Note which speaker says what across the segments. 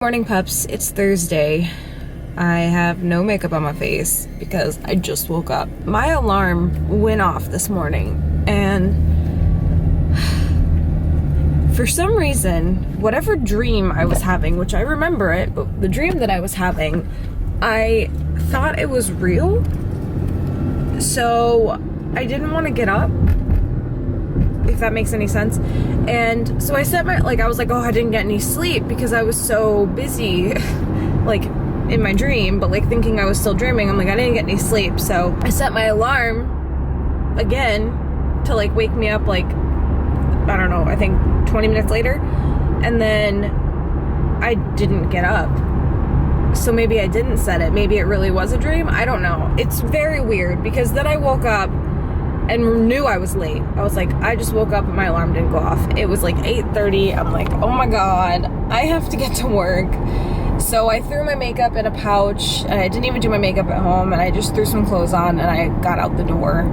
Speaker 1: Morning pups, it's Thursday. I have no makeup on my face because I just woke up. My alarm went off this morning and for some reason, whatever dream I was having, which I remember it, but the dream that I was having, I thought it was real. So I didn't want to get up, if that makes any sense. And so I set my, I was like, oh, I didn't get any sleep because I was so busy, in my dream, but thinking I was still dreaming. I'm like, I didn't get any sleep. So I set my alarm again to wake me up, I don't know, I think 20 minutes later. And then I didn't get up. So maybe I didn't set it. Maybe it really was a dream. I don't know. It's very weird because then I woke up and knew I was late. I was like, I just woke up and my alarm didn't go off. It was 8:30. I'm like, oh my God, I have to get to work. So I threw my makeup in a pouch and I didn't even do my makeup at home and I just threw some clothes on and I got out the door.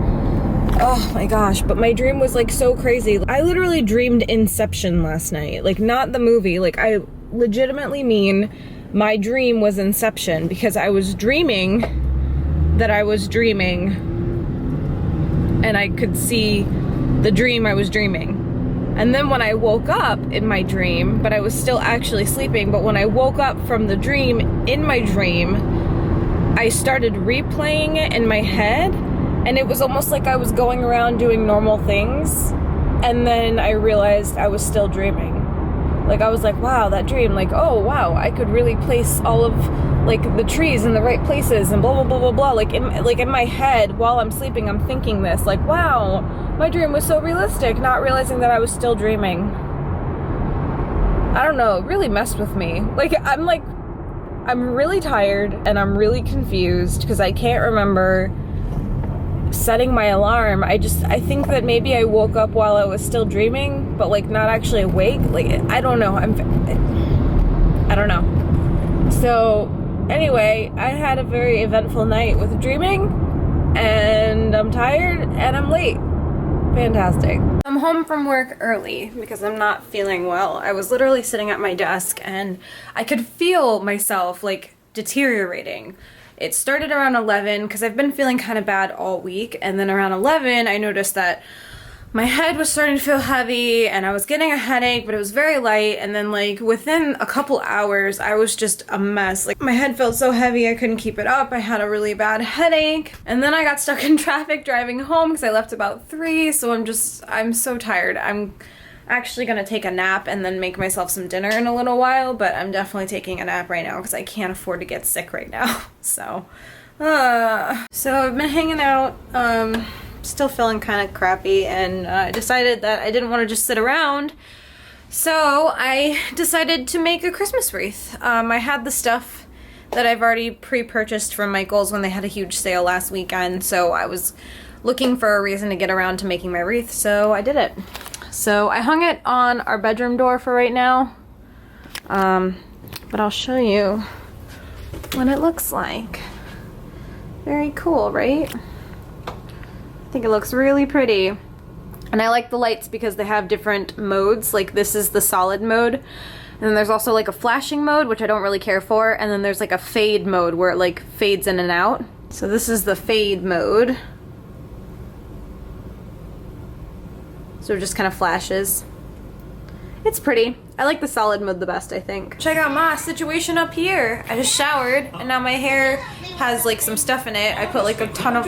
Speaker 1: Oh my gosh, but my dream was so crazy. I literally dreamed Inception last night. Not the movie. I legitimately mean my dream was Inception because I was dreaming that I was dreaming and I could see the dream I was dreaming. And then when I woke up in my dream, but I was still actually sleeping, but when I woke up from the dream in my dream, I started replaying it in my head, and it was almost like I was going around doing normal things, and then I realized I was still dreaming. I was like, wow, that dream, oh wow, I could really place all of the trees in the right places and blah blah blah blah blah. In my head while I'm sleeping, I'm thinking this, wow, my dream was so realistic, not realizing that I was still dreaming. I don't know, it really messed with me. I'm really tired and I'm really confused because I can't remember setting my alarm. I think that maybe I woke up while I was still dreaming, but not actually awake. I don't know. I don't know. So anyway, I had a very eventful night with dreaming, and I'm tired and I'm late. Fantastic. I'm home from work early because I'm not feeling well. I was literally sitting at my desk and I could feel myself deteriorating. It started around 11 because I've been feeling kind of bad all week, and then around 11 I noticed that my head was starting to feel heavy and I was getting a headache, but it was very light, and then within a couple hours I was just a mess. My head felt so heavy I couldn't keep it up. I had a really bad headache, and then I got stuck in traffic driving home because I left about 3, so I'm so tired. I'm actually gonna take a nap and then make myself some dinner in a little while, but I'm definitely taking a nap right now because I can't afford to get sick right now. So I've been hanging out, still feeling kind of crappy, and I decided that I didn't want to just sit around, so I decided to make a Christmas wreath. I had the stuff that I've already pre-purchased from Michael's when they had a huge sale last weekend, so I was looking for a reason to get around to making my wreath, so I did it. So I hung it on our bedroom door for right now, but I'll show you what it looks like. Very cool, right? I think it looks really pretty. And I like the lights because they have different modes. This is the solid mode, and then there's also a flashing mode, which I don't really care for, and then there's a fade mode where it fades in and out. So this is the fade mode. So it just kind of flashes. It's pretty. I like the solid mode the best, I think. Check out my situation up here. I just showered and now my hair has some stuff in it. I put a ton of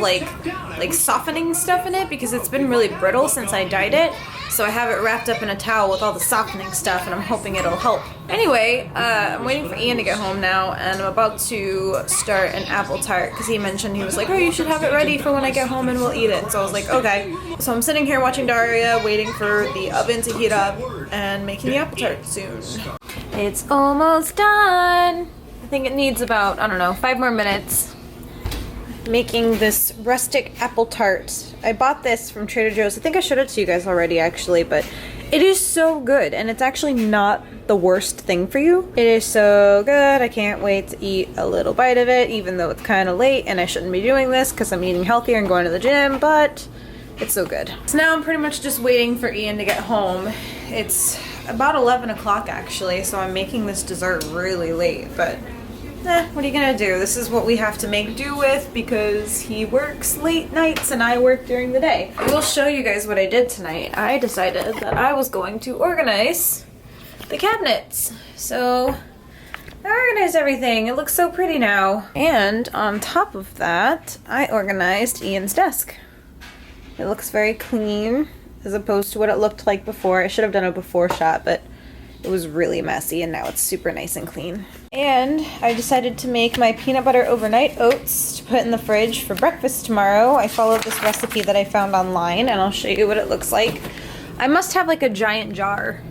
Speaker 1: softening stuff in it because it's been really brittle since I dyed it. So I have it wrapped up in a towel with all the softening stuff, and I'm hoping it'll help. Anyway, I'm waiting for Ian to get home now, and I'm about to start an apple tart because he mentioned, he was like, oh, you should have it ready for when I get home and we'll eat it. So I was like, okay. So I'm sitting here watching Daria, waiting for the oven to heat up and making the apple tart soon. It's almost done. I think it needs about, I don't know, 5 more minutes. Making this rustic apple tart. I bought this from Trader Joe's. I think I showed it to you guys already actually, but it is so good, and it's actually not the worst thing for you. It is so good. I can't wait to eat a little bite of it, even though it's kind of late and I shouldn't be doing this because I'm eating healthier and going to the gym, but it's so good. So now I'm pretty much just waiting for Ian to get home. It's about 11 o'clock actually, so I'm making this dessert really late, but what are you gonna do? This is what we have to make do with because he works late nights and I work during the day. I will show you guys what I did tonight. I decided that I was going to organize the cabinets. So I organized everything. It looks so pretty now. And on top of that, I organized Ian's desk. It looks very clean as opposed to what it looked like before. I should have done a before shot, but it was really messy and now it's super nice and clean. And I decided to make my peanut butter overnight oats to put in the fridge for breakfast tomorrow. I followed this recipe that I found online and I'll show you what it looks like. I must have like a giant jar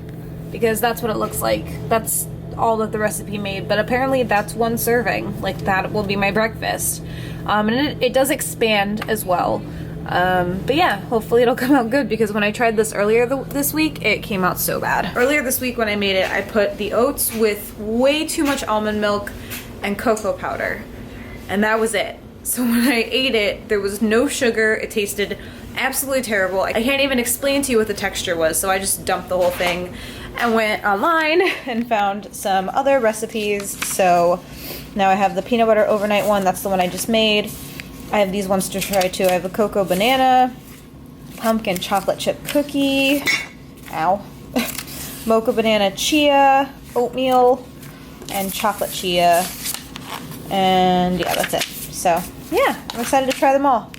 Speaker 1: because that's what it looks like. That's all that the recipe made, but apparently that's one serving. Like that will be my breakfast. And it does expand as well. But yeah, hopefully it'll come out good because when I tried this earlier this week, it came out so bad. Earlier this week when I made it, I put the oats with way too much almond milk and cocoa powder, and that was it. So when I ate it, there was no sugar. It tasted absolutely terrible. I can't even explain to you what the texture was, so I just dumped the whole thing and went online and found some other recipes. So now I have the peanut butter overnight one. That's the one I just made. I have these ones to try too. I have a cocoa banana, pumpkin chocolate chip cookie, ow, mocha banana chia, oatmeal, and chocolate chia. And yeah, that's it. So yeah, I'm excited to try them all.